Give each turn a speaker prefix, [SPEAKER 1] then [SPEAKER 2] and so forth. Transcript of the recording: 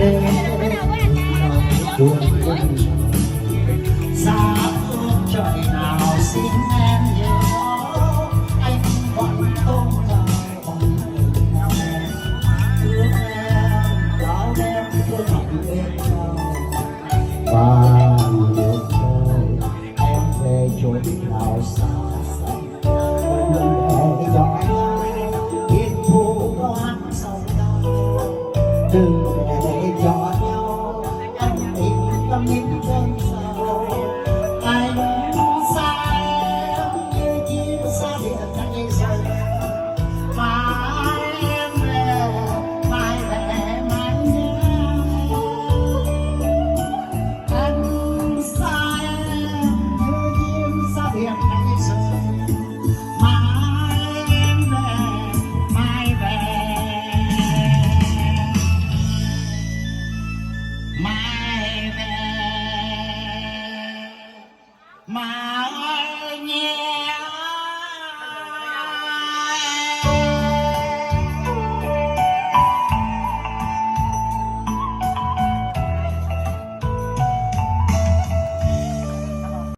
[SPEAKER 1] Giá ước trời nào xin em nhớ anh vẫn tôn thờ thương em bao đêm tôi thầm bên nhau và một đời em về chốn nào xa xăm đừng để cho anh biết thu đoán sâu đau đừng để cho nhau anh tìm tâm những cơn sầu anh xa em như chim xa biển thay rời mai em về mai về mai nhớ anh xa em như chim xa biển thay rời mai em về mai về mai về mai